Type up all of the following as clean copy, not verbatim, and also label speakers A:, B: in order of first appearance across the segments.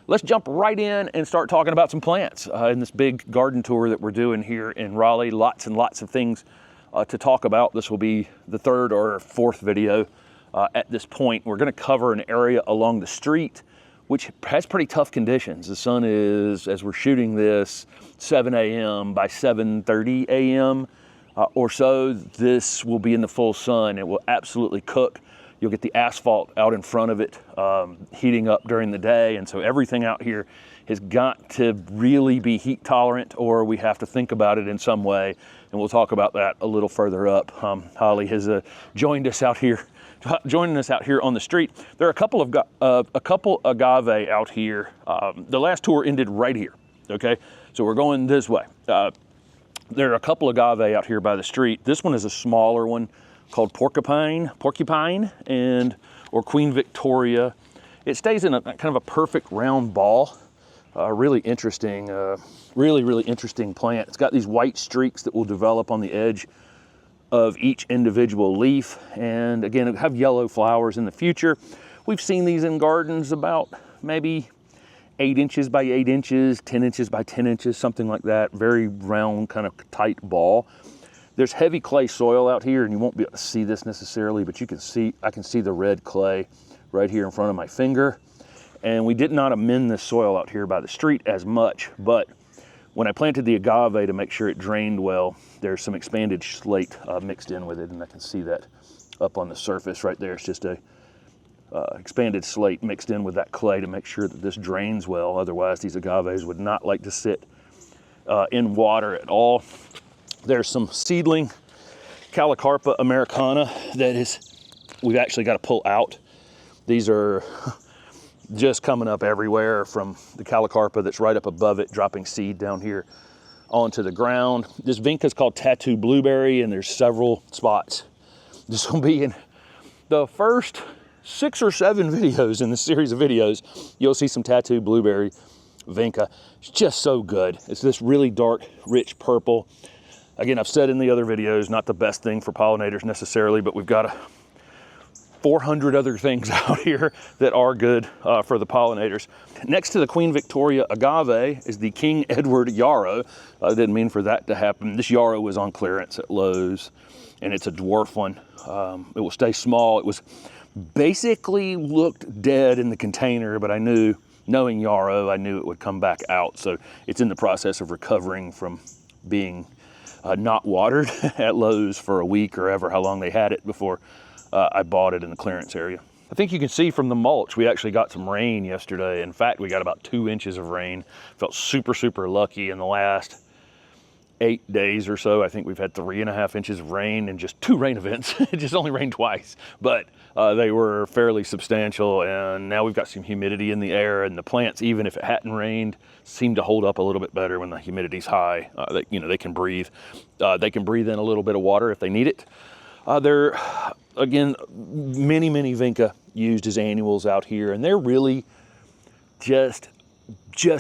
A: let's jump right in and start talking about some plants in this big garden tour that we're doing here in Raleigh. Lots and lots of things to talk about. This will be the third or fourth video at this point. We're going to cover an area along the street which has pretty tough conditions. The sun is, as we're shooting this, 7 a.m. By 7:30 a.m. Or so, this will be in the full sun. It will absolutely cook. You'll get the asphalt out in front of it heating up during the day, and so everything out here has got to really be heat tolerant, or we have to think about it in some way, and we'll talk about that a little further up. Holly has joining us out here on the street. There are a couple agave out here. The last tour ended right here. Okay, so we're going this way. There are a couple agave out here by the street. This one is a smaller one called Porcupine, or Queen Victoria. It stays in a kind of a perfect round ball. Really interesting, really interesting plant. It's got these white streaks that will develop on the edge of each individual leaf. And again, it'll have yellow flowers in the future. We've seen these in gardens about maybe 8 inches by 8 inches, 10 inches by 10 inches, something like that. Very round, kind of tight ball. There's heavy clay soil out here, and you won't be able to see this necessarily, but I can see the red clay right here in front of my finger. And we did not amend this soil out here by the street as much, but when I planted the agave to make sure it drained well, there's some expanded slate mixed in with it, and I can see that up on the surface right there. It's just a expanded slate mixed in with that clay to make sure that this drains well. Otherwise, these agaves would not like to sit in water at all. There's some seedling Calicarpa Americana we've actually got to pull out. These are just coming up everywhere from the Calicarpa that's right up above it, dropping seed down here onto the ground. This vinca is called Tattoo Blueberry, and there's several spots. This will be in the first 6 or 7 videos in this series of videos. You'll see some Tattoo Blueberry vinca. It's just so good. It's this really dark, rich purple. Again, I've said in the other videos, not the best thing for pollinators necessarily, but we've got 400 other things out here that are good for the pollinators. Next to the Queen Victoria agave is the King Edward Yaro. I didn't mean for that to happen. This Yaro was on clearance at Lowe's, and it's a dwarf one. It will stay small. It was basically looked dead in the container, but knowing Yaro, I knew it would come back out. So it's in the process of recovering from being not watered at Lowe's for a week or ever how long they had it before I bought it in the clearance area. I think you can see from the mulch, we actually got some rain yesterday. In fact, we got about 2 inches of rain. Felt super lucky. In the last 8 days or so, I think we've had 3.5 inches of rain in just 2 rain events. It just only rained twice, but they were fairly substantial, and now we've got some humidity in the air, and the plants, even if it hadn't rained, seem to hold up a little bit better when the humidity's high. They can breathe. They can breathe in a little bit of water if they need it. There, again, many vinca used as annuals out here, and they're really just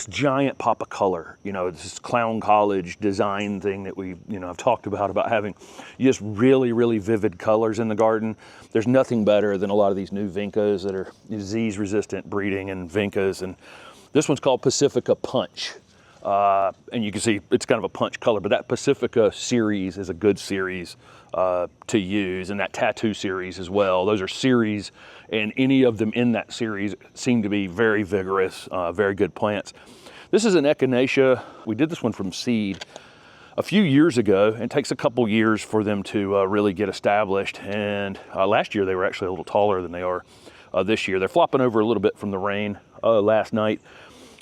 A: giant pop of color. This Clown College design thing that I've talked about having just really vivid colors in the garden. There's nothing better than a lot of these new vincas that are disease resistant breeding and vincas, and this one's called Pacifica Punch. And you can see it's kind of a punch color, but that Pacifica series is a good series to use, and that Tattoo series as well. Those are series, and any of them in that series seem to be very vigorous, very good plants. This is an Echinacea. We did this one from seed a few years ago, and it takes a couple years for them to really get established. And last year they were actually a little taller than they are this year. They're flopping over a little bit from the rain last night.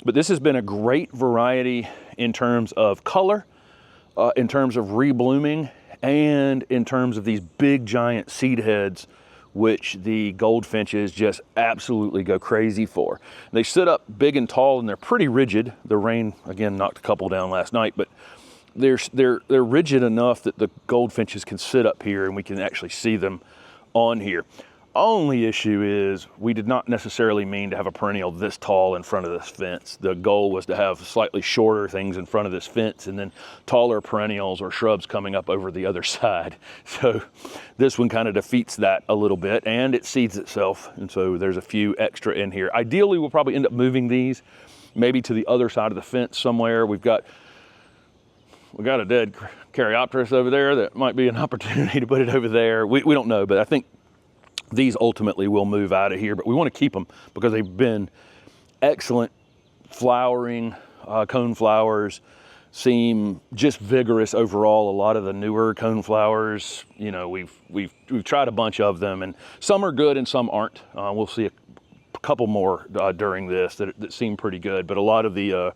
A: But this has been a great variety in terms of color, in terms of reblooming, and in terms of these big giant seed heads, which the goldfinches just absolutely go crazy for. They sit up big and tall, and they're pretty rigid. The rain, again, knocked a couple down last night, but they're rigid enough that the goldfinches can sit up here and we can actually see them on here. Only issue is we did not necessarily mean to have a perennial this tall in front of this fence. The goal was to have slightly shorter things in front of this fence and then taller perennials or shrubs coming up over the other side. So this one kind of defeats that a little bit, and it seeds itself. And so there's a few extra in here. Ideally, we'll probably end up moving these maybe to the other side of the fence somewhere. We got a dead Caryopteris over there. That might be an opportunity to put it over there. We don't know, but I think these ultimately will move out of here, but we want to keep them because they've been excellent flowering. Cone flowers seem just vigorous overall. A lot of the newer cone flowers, you know, we've tried a bunch of them, and some are good and some aren't. We'll see a couple more during this that seem pretty good, but a lot of the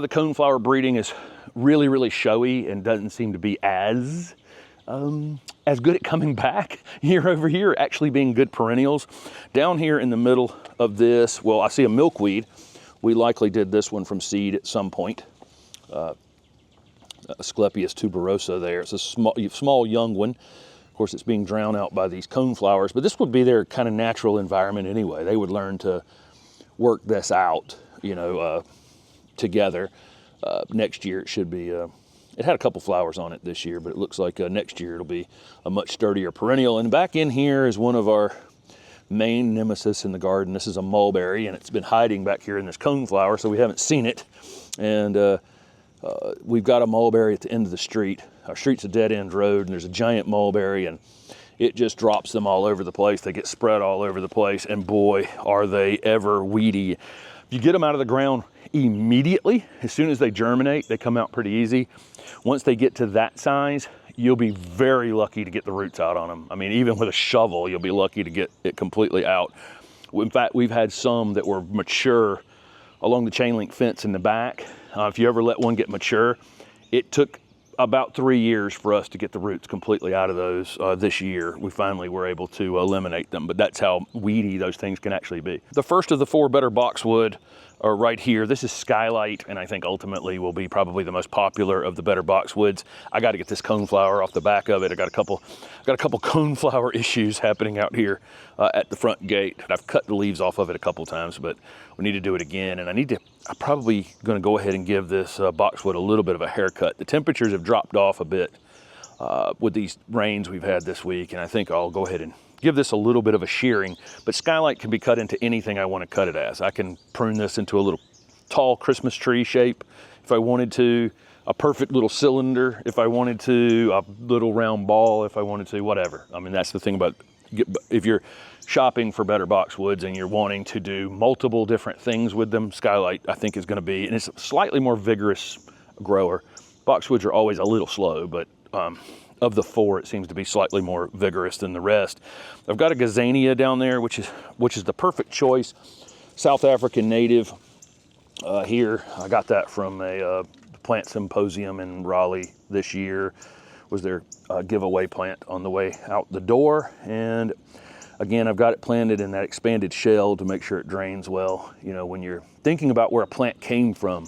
A: cone flower breeding is really, really showy and doesn't seem to be as good at coming back year over year, actually being good perennials. Down here in the middle of this, well, I see a milkweed. We likely did this one from seed at some point. Asclepias tuberosa there. It's a small young one. Of course, it's being drowned out by these cone flowers, but this would be their kind of natural environment anyway. They would learn to work this out, you know, together. Next year it should be, it had a couple flowers on it this year, but it looks like next year it'll be a much sturdier perennial. And back in here is one of our main nemesis in the garden. This is a mulberry, and it's been hiding back here in this cone flower, so we haven't seen it. And we've got a mulberry at the end of the street. Our street's a dead-end road, and there's a giant mulberry, and it just drops them all over the place. They get spread all over the place, and boy, are they ever weedy. If you get them out of the ground immediately, as soon as they germinate, they come out pretty easy. Once they get to that size, you'll be very lucky to get the roots out on them. I mean, even with a shovel, you'll be lucky to get it completely out. In fact, we've had some that were mature along the chain link fence in the back. If you ever let one get mature, it took about 3 years for us to get the roots completely out of those. This year, we finally were able to eliminate them, but that's how weedy those things can actually be. The first of the 4 better boxwood are right here. This is Skylight, and I think ultimately will be probably the most popular of the better boxwoods. I got to get this coneflower off the back of it. I got a couple coneflower issues happening out here at the front gate. I've cut the leaves off of it a couple times, but we need to do it again. And I'm probably going to go ahead and give this boxwood a little bit of a haircut. The temperatures have dropped off a bit with these rains we've had this week, and I think I'll go ahead and give this a little bit of a shearing. But Skylight can be cut into anything I want to cut it as. I can prune this into a little tall Christmas tree shape if I wanted to, a perfect little cylinder if I wanted to, a little round ball if I wanted to, whatever. I mean, that's the thing about, if you're shopping for better boxwoods and you're wanting to do multiple different things with them, Skylight I think is going to be, and it's a slightly more vigorous grower. Boxwoods are always a little slow, but of the 4, it seems to be slightly more vigorous than the rest. I've got a Gazania down there, which is the perfect choice. South African native here. I got that from a plant symposium in Raleigh this year. Was their giveaway plant on the way out the door. And again, I've got it planted in that expanded shell to make sure it drains well. You know, when you're thinking about where a plant came from,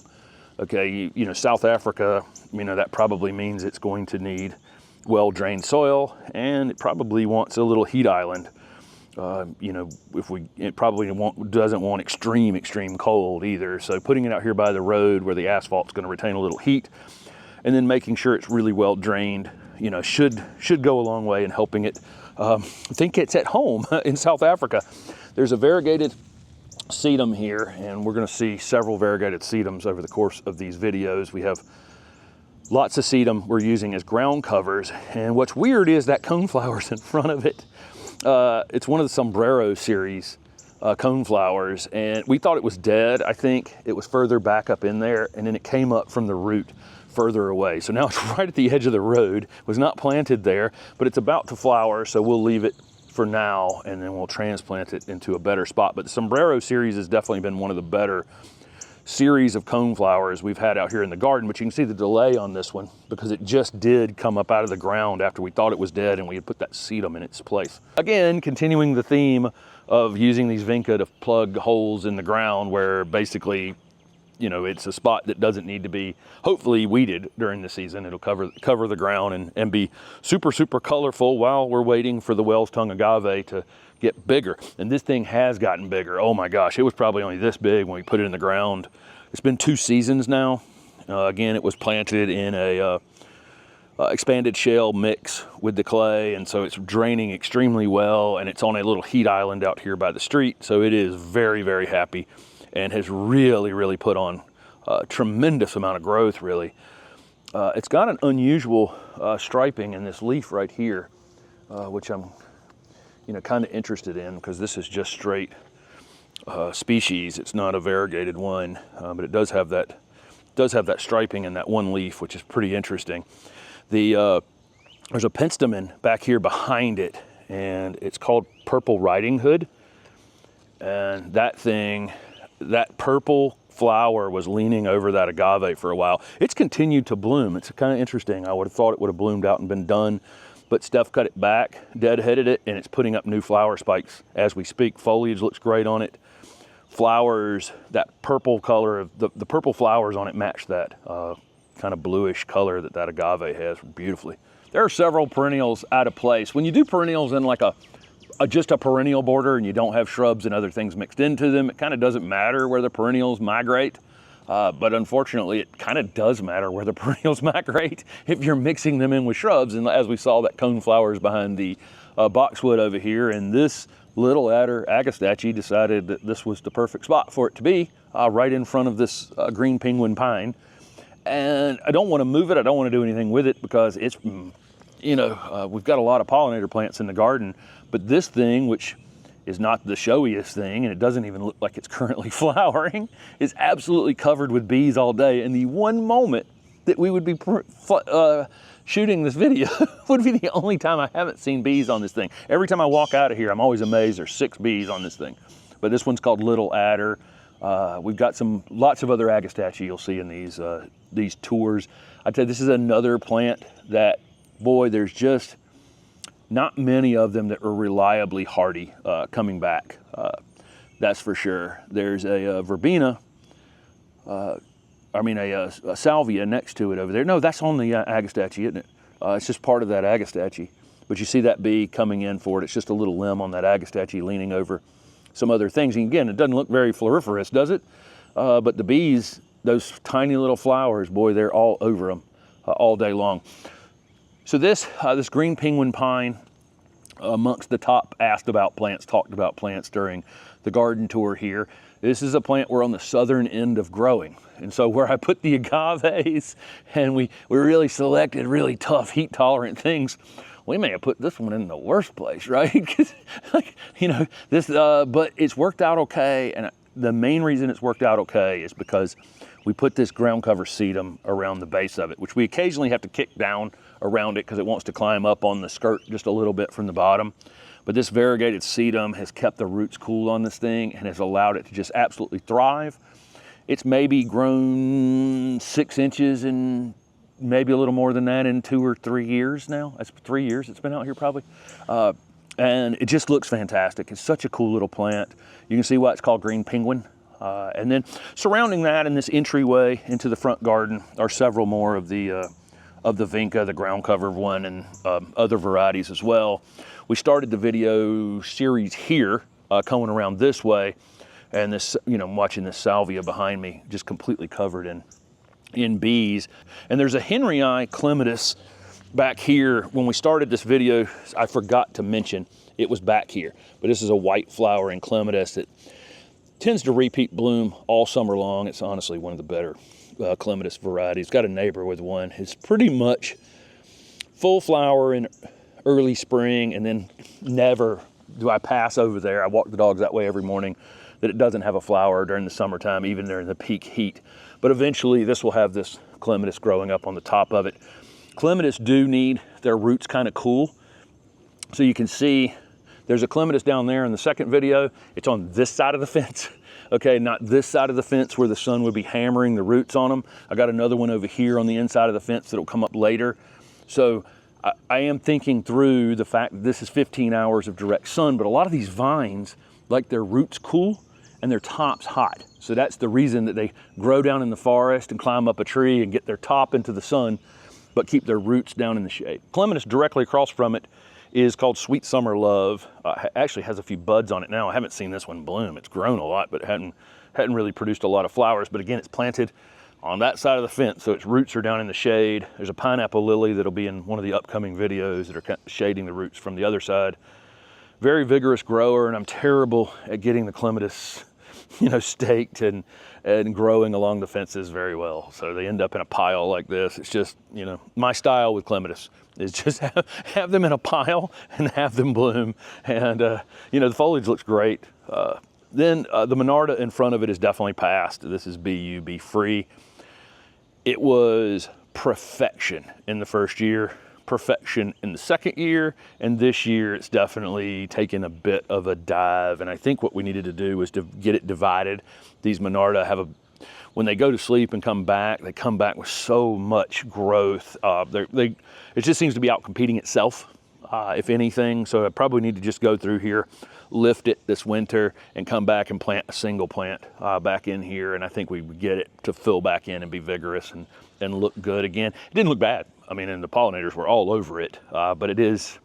A: okay, you know, South Africa, you know, that probably means it's going to need well-drained soil, and it probably wants a little heat island. You know, it probably doesn't want extreme cold either. So putting it out here by the road where the asphalt's going to retain a little heat, and then making sure it's really well drained, you know, should go a long way in helping it think it's at home in South Africa. There's a variegated sedum here, and we're going to see several variegated sedums over the course of these videos. We have lots of sedum we're using as ground covers, and what's weird is that coneflower's in front of it. It's one of the Sombrero series coneflowers, and we thought it was dead. I think it was further back up in there, and then it came up from the root further away. So now it's right at the edge of the road. It was not planted there, but it's about to flower, so we'll leave it for now, and then we'll transplant it into a better spot. But the Sombrero series has definitely been one of the better series of coneflowers we've had out here in the garden, but you can see the delay on this one because it just did come up out of the ground after we thought it was dead and we had put that sedum in its place. Again, continuing the theme of using these vinca to plug holes in the ground where basically, you know, it's a spot that doesn't need to be hopefully weeded during the season. It'll cover the ground and be super colorful while we're waiting for the Wells tongue agave to get bigger. And this thing has gotten bigger. Oh my gosh, it was probably only this big when we put it in the ground. It's been 2 seasons now. Again, it was planted in a expanded shell mix with the clay, and so it's draining extremely well, and it's on a little heat island out here by the street, so it is very happy and has really put on a tremendous amount of growth, really. It's got an unusual striping in this leaf right here, which I'm kind of interested in, because this is just straight species. It's not a variegated one, but it does have that striping in that one leaf, which is pretty interesting. There's a penstemon back here behind it, and it's called Purple Riding Hood. And that purple flower was leaning over that agave for a while. It's continued to bloom. It's kind of interesting. I would have thought it would have bloomed out and been done, but Steph cut it back, deadheaded it, and it's putting up new flower spikes as we speak. Foliage looks great on it. Flowers, that purple color, the purple flowers on it match that kind of bluish color that agave has beautifully. There are several perennials out of place. When you do perennials in like just a perennial border and you don't have shrubs and other things mixed into them, it kind of doesn't matter where the perennials migrate. But unfortunately, it kind of does matter where the perennials migrate if you're mixing them in with shrubs. And as we saw, that cone flowers behind the boxwood over here, and this little adder agastache decided that this was the perfect spot for it to be, right in front of this green penguin pine. And I don't want to move it. I don't want to do anything with it, because it's, we've got a lot of pollinator plants in the garden, but this thing, which is not the showiest thing, and it doesn't even look like it's currently flowering, is absolutely covered with bees all day. And the one moment that we would be shooting this video would be the only time I haven't seen bees on this thing. Every time I walk out of here, I'm always amazed there's 6 bees on this thing. But this one's called Little Adder. We've got lots of other agastache you'll see in these tours. I'd say this is another plant that, boy, there's just not many of them that are reliably hardy coming back. That's for sure. There's a verbena, a salvia next to it over there. No, that's on the agastache, isn't it? It's just part of that agastache. But you see that bee coming in for it. It's just a little limb on that agastache leaning over some other things. And again, it doesn't look very floriferous, does it? But the bees, those tiny little flowers, boy, they're all over them all day long. So this green penguin pine, amongst the top talked about plants during the garden tour here. This is a plant we're on the southern end of growing. And so where I put the agaves, and we really selected really tough, heat tolerant things, we may have put this one in the worst place, right? Because, but it's worked out okay. And the main reason it's worked out okay is because we put this ground cover sedum around the base of it, which we occasionally have to kick down around it because it wants to climb up on the skirt just a little bit from the bottom. But this variegated sedum has kept the roots cool on this thing and has allowed it to just absolutely thrive. It's maybe grown 6 inches and maybe a little more than that in 2 or 3 years now. That's 3 years it's been out here probably. And it just looks fantastic. It's such a cool little plant. You can see why it's called green penguin. And then surrounding that in this entryway into the front garden are several more of the vinca, the ground cover one, and other varieties as well. We started the video series here, coming around this way, and this, I'm watching this salvia behind me, just completely covered in bees. And there's a Henryi clematis back here. When we started this video, I forgot to mention it was back here, but this is a white flowering clematis that tends to repeat bloom all summer long. It's honestly one of the better clematis varieties. Got a neighbor with one. It's pretty much full flower in early spring, and then never do I pass over there. I walk the dogs that way every morning, that it doesn't have a flower during the summertime, even during the peak heat. But eventually this will have this clematis growing up on the top of it. Clematis do need their roots kind of cool. So you can see there's a clematis down there in the second video. It's on this side of the fence. Okay, not this side of the fence where the sun would be hammering the roots on them. I got another one over here on the inside of the fence that'll come up later. So I am thinking through the fact that this is 15 hours of direct sun, but a lot of these vines like their roots cool and their tops hot. So that's the reason that they grow down in the forest and climb up a tree and get their top into the sun, but keep their roots down in the shade. Clematis directly across from it is called Sweet Summer Love. Actually has a few buds on it now. I haven't seen this one bloom. It's grown a lot, but hadn't really produced a lot of flowers. But again, it's planted on that side of the fence, so its roots are down in the shade. There's a pineapple lily that'll be in one of the upcoming videos that are shading the roots from the other side. Very vigorous grower, and I'm terrible at getting the clematis staked and growing along the fences very well. So they end up in a pile like this. It's just, my style with clematis is just have them in a pile and have them bloom. And, the foliage looks great. Then the Monarda in front of it is definitely past. This is BUB free. It was perfection in the first year, perfection in the second year, and this year it's definitely taken a bit of a dive. And I think what we needed to do was to get it divided. These Monarda when they go to sleep and come back, they come back with so much growth. It just seems to be out competing itself, if anything. So I probably need to just go through here, lift it this winter, and come back and plant a single plant back in here. And I think we would get it to fill back in and be vigorous and look good again. It didn't look bad. I mean, and the pollinators were all over it, but it is,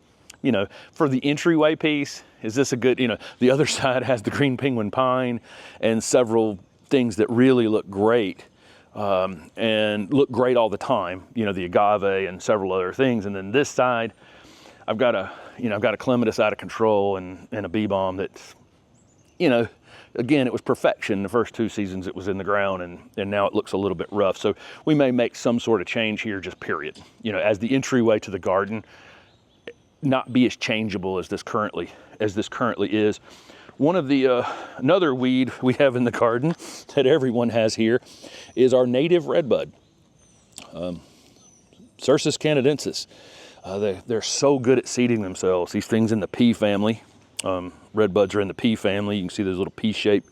A: for the entryway piece, is this a good, the other side has the green penguin pine and several things that really look great and look great all the time, the agave and several other things. And then this side, I've got a clematis out of control and a bee balm that's, again, it was perfection. The first 2 seasons it was in the ground, and now it looks a little bit rough. So we may make some sort of change here, just period. As the entryway to the garden, not be as changeable as this currently is. One of the, another weed we have in the garden that everyone has here is our native redbud, Cercis canadensis. They're so good at seeding themselves. These things in the pea family. Redbuds are in the pea family. You can see those little pea-shaped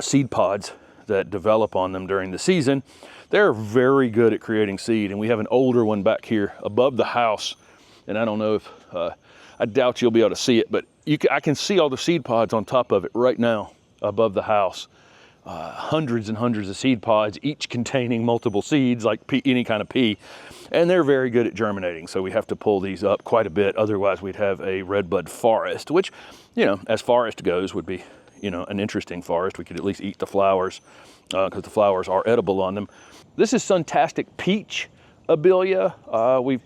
A: seed pods that develop on them during the season. They're very good at creating seed, and we have an older one back here above the house. And I don't know if, I doubt you'll be able to see it, but I can see all the seed pods on top of it right now above the house. Hundreds and hundreds of seed pods, each containing multiple seeds, like any kind of pea. And they're very good at germinating, so we have to pull these up quite a bit. Otherwise, we'd have a redbud forest, which, as forest goes, would be, an interesting forest. We could at least eat the flowers because the flowers are edible on them. This is Santastic Peach Abelia. We've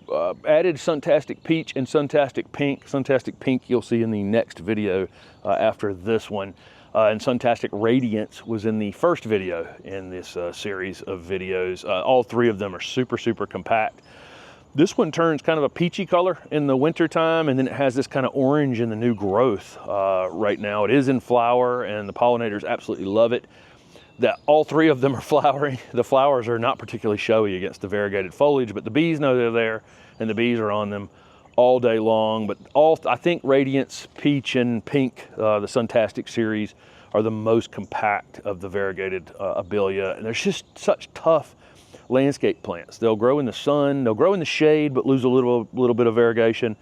A: added Santastic Peach and Santastic Pink. Santastic Pink you'll see in the next video after this one. And Santastic Radiance was in the first video in this series of videos. All 3 of them are super, super compact. This one turns kind of a peachy color in the winter time, and then it has this kind of orange in the new growth right now. It is in flower, and the pollinators absolutely love it. That all 3 of them are flowering. The flowers are not particularly showy against the variegated foliage, but the bees know they're there, and the bees are on them all day long. But I think Radiance, Peach, and Pink, the Santastic series, are the most compact of the variegated Abelia. And there's just such tough landscape plants. They'll grow in the sun, they'll grow in the shade, but lose a little bit of variegation.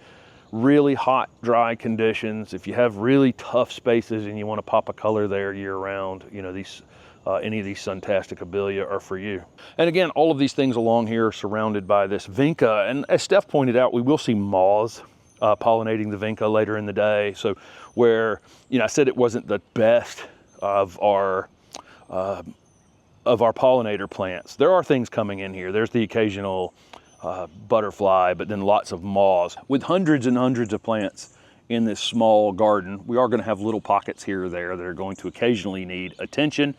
A: Really hot, dry conditions. If you have really tough spaces and you want to pop a color there year round, these any of these Santastic Abies are for you. And again, all of these things along here are surrounded by this vinca. And as Steph pointed out, we will see moths pollinating the vinca later in the day. So where, I said it wasn't the best of our pollinator plants, there are things coming in here. There's the occasional butterfly, but then lots of moths. With hundreds and hundreds of plants in this small garden, we are going to have little pockets here or there that are going to occasionally need attention.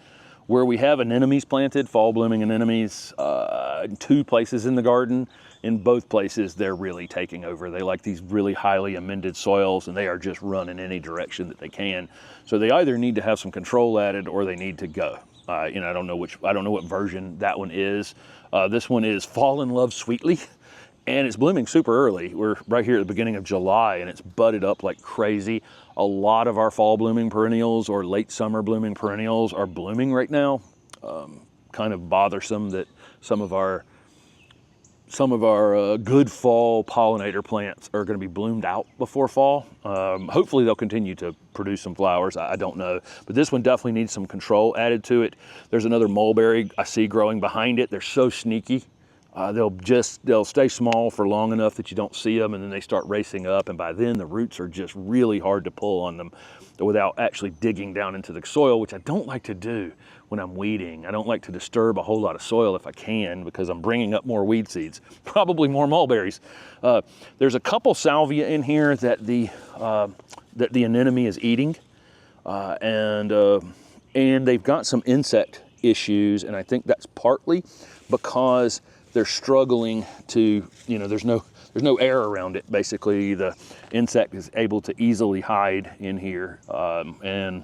A: Where we have anemones planted, fall blooming anemones, in 2 places in the garden, in both places they're really taking over. They like these really highly amended soils, and they are just running any direction that they can. So they either need to have some control added or they need to go. I don't know what version that one is. This one is Fall in Love Sweetly, and it's blooming super early. We're right here at the beginning of July, and it's budded up like crazy. A lot of our fall blooming perennials or late summer blooming perennials are blooming right now. Kind of bothersome that some of our good fall pollinator plants are going to be bloomed out before fall. Hopefully they'll continue to produce some flowers. I don't know, but this one definitely needs some control added to it. There's another mulberry I see growing behind it. They're so sneaky. They'll stay small for long enough that you don't see them, and then they start racing up, and by then the roots are just really hard to pull on them without actually digging down into the soil, which I don't like to do when I'm weeding. I don't like to disturb a whole lot of soil if I can, because I'm bringing up more weed seeds, probably more mulberries. There's a couple salvia in here that the anemone is eating. and they've got some insect issues, and I think that's partly because they're struggling to, you know, there's no air around it. Basically, the insect is able to easily hide in here, and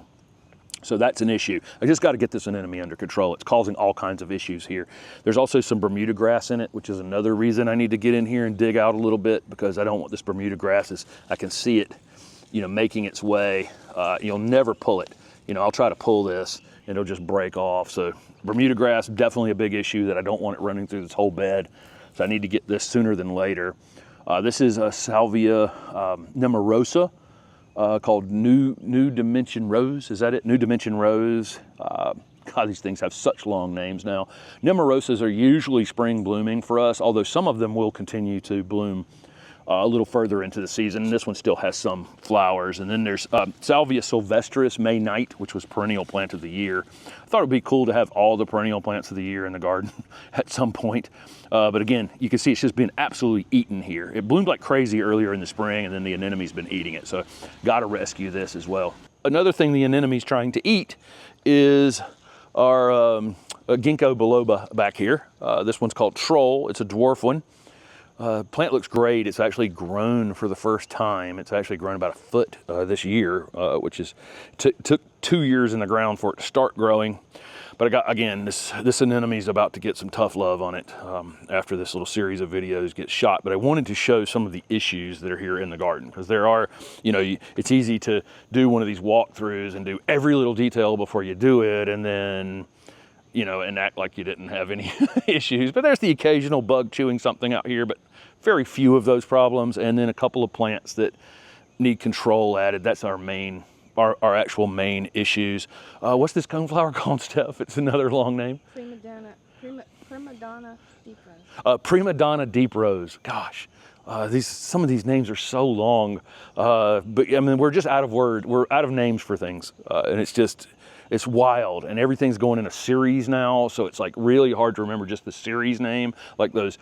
A: so that's an issue. I just got to get this anemone under control. It's causing all kinds of issues here. There's also some Bermuda grass in it, which is another reason I need to get in here and dig out a little bit, because I don't want this Bermuda grass. I can see it, you know, making its way. You'll never pull it. You know, I'll try to pull this and it'll just break off. So Bermuda grass, definitely a big issue that I don't want it running through this whole bed. So I need to get this sooner than later. This is a Salvia nemorosa. Called New Dimension Rose. Is that it? New Dimension Rose. God, these things have such long names now. Nemorosas are usually spring blooming for us, although some of them will continue to bloom a little further into the season. This one still has some flowers. And then there's Salvia Sylvestris, May Night, which was perennial plant of the year. I thought it would be cool to have all the perennial plants of the year in the garden at some point. But again, you can see it's just been absolutely eaten here. It bloomed like crazy earlier in the spring, and then the anemone's been eating it. So got to rescue this as well. Another thing the anemone's trying to eat is our ginkgo biloba back here. This one's called Troll. It's a dwarf one. Plant looks great. It's actually grown for the first time. It's actually grown about a foot this year, which is took 2 years in the ground for it to start growing. But I got, again, this anemone's about to get some tough love on it after this little series of videos gets shot. But I wanted to show some of the issues that are here in the garden, because there are, you know, it's easy to do one of these walkthroughs and do every little detail before you do it, and then, you know, and act like you didn't have any issues. But there's the occasional bug chewing something out here, but very few of those problems. And then a couple of plants that need control added. That's our actual main issues. What's this coneflower called, Steph? It's another long name.
B: Prima Donna Deep Rose.
A: Prima Donna Deep Rose. Gosh, some of these names are so long. But I mean, we're just out of we're out of names for things, and it's wild, and everything's going in a series now, so it's like really hard to remember just the series name, like those,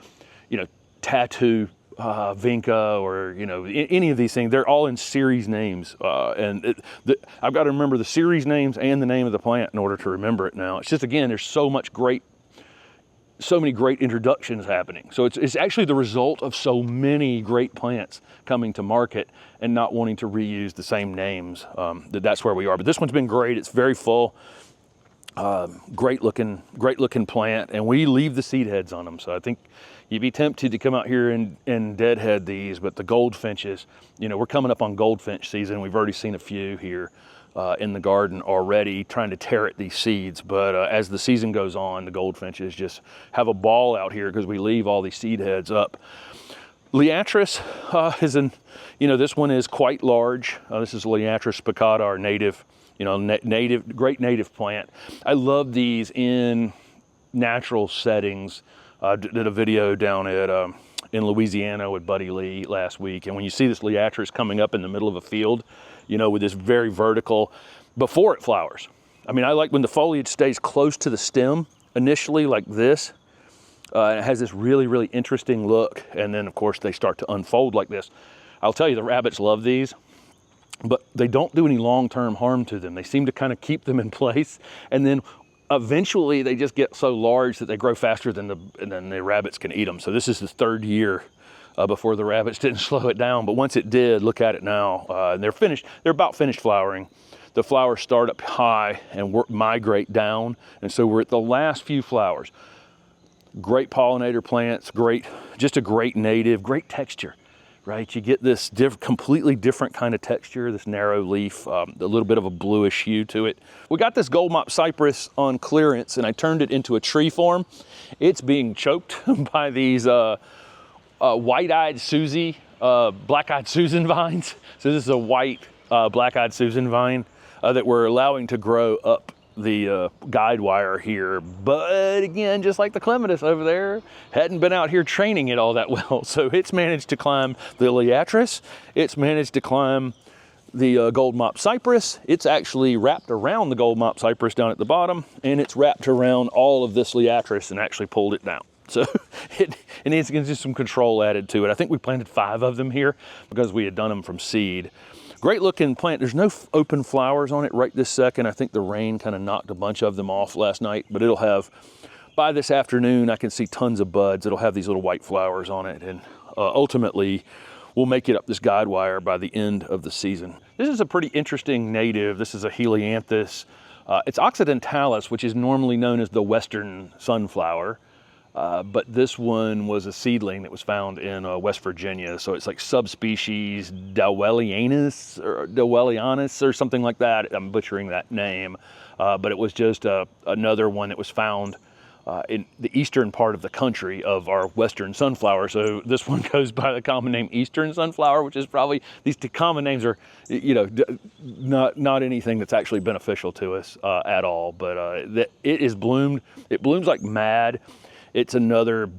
A: you know, Tattoo Vinca, or, you know, any of these things. They're all in series names, and I've got to remember the series names and the name of the plant in order to remember it now. It's just, again, there's so many great introductions happening. So it's actually the result of so many great plants coming to market and not wanting to reuse the same names. That's where we are. But this one's been great. It's very full. Great looking plant, and we leave the seed heads on them. So I think you'd be tempted to come out here and deadhead these, but the goldfinches, you know, we're coming up on goldfinch season. We've already seen a few here in the garden already trying to tear at these seeds. But as the season goes on, the goldfinches just have a ball out here because we leave all these seed heads up. Liatris this one is quite large. This is Liatris spicata, our native, you know, great native plant. I love these in natural settings. Did a video down at in Louisiana with Buddy Lee last week, and when you see this Liatris coming up in the middle of a field, you know, with this very vertical, before it flowers. I mean, I like when the foliage stays close to the stem initially, like this, and it has this really, really interesting look, and then of course they start to unfold like this. I'll tell you, the rabbits love these, but they don't do any long-term harm to them. They seem to kind of keep them in place, and then eventually they just get so large that they grow faster than the rabbits can eat them. So this is the third year before the rabbits didn't slow it down. But once it did, look at it now. And they're finished. They're about finished flowering. The flowers start up high and migrate down. And so we're at the last few flowers. Great pollinator plants, just a great native, great texture. Right, you get this completely different kind of texture, this narrow leaf, a little bit of a bluish hue to it. We got this gold mop cypress on clearance, and I turned it into a tree form. It's being choked by these white-eyed Susie, black-eyed Susan vines. So this is a white black-eyed Susan vine that we're allowing to grow up the guide wire here. But again, just like the clematis over there, hadn't been out here training it all that well. So it's managed to climb the Liatris. It's managed to climb the gold mop cypress. It's actually wrapped around the gold mop cypress down at the bottom, and it's wrapped around all of this Liatris and actually pulled it down. So it needs just some control added to it. I think we planted 5 of them here because we had done them from seed. Great looking plant. There's no open flowers on it right this second. I think the rain kind of knocked a bunch of them off last night, but it'll have, by this afternoon, I can see tons of buds. It'll have these little white flowers on it, and ultimately we'll make it up this guide wire by the end of the season. This is a pretty interesting native. This is a Helianthus. It's occidentalis, which is normally known as the western sunflower. But this one was a seedling that was found in West Virginia. So it's like subspecies Dowellianus or something like that. I'm butchering that name. But it was just another one that was found in the eastern part of the country of our western sunflower. So this one goes by the common name Eastern sunflower, which is probably, these two common names are, you know, not anything that's actually beneficial to us at all. But it is bloomed. It blooms like mad. It's another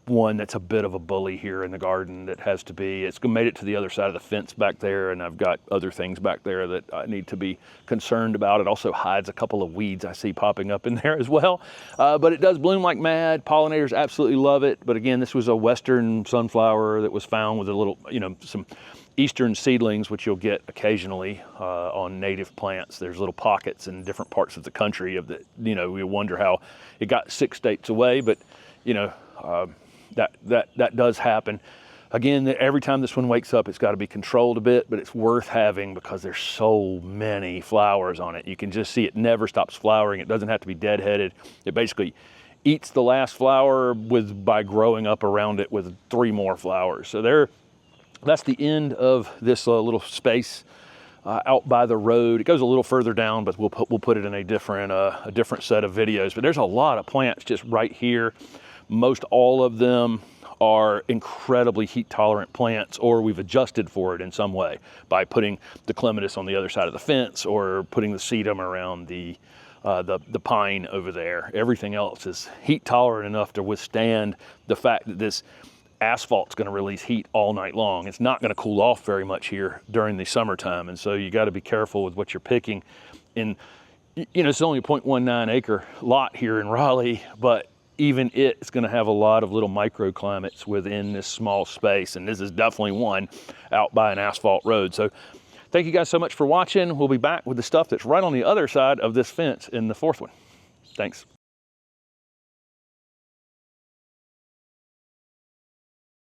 A: one that's a bit of a bully here in the garden that has to be. It's made it to the other side of the fence back there, and I've got other things back there that I need to be concerned about. It also hides a couple of weeds I see popping up in there as well. But it does bloom like mad. Pollinators absolutely love it. But again, this was a western sunflower that was found with a little, you know, some eastern seedlings, which you'll get occasionally on native plants. There's little pockets in different parts of the country of the, you know, we wonder how it got 6 states away, but you know, that does happen. Again, every time this one wakes up, it's got to be controlled a bit, but it's worth having because there's so many flowers on it. You can just see it never stops flowering. It doesn't have to be deadheaded. It basically eats the last flower by growing up around it with 3 more flowers. So that's the end of this little space out by the road. It goes a little further down, but we'll put it in a different set of videos. But there's a lot of plants just right here. Most all of them are incredibly heat tolerant plants, or we've adjusted for it in some way by putting the clematis on the other side of the fence or putting the sedum around the pine over there. Everything else is heat tolerant enough to withstand the fact that this asphalt's going to release heat all night long. It's not going to cool off very much here during the summertime, and so you got to be careful with what you're picking. And you know, it's only a 0.19 acre lot here in Raleigh, but even it's going to have a lot of little microclimates within this small space, and this is definitely one out by an asphalt road. So thank you guys so much for watching. We'll be back with the stuff that's right on the other side of this fence in the 4th one. Thanks.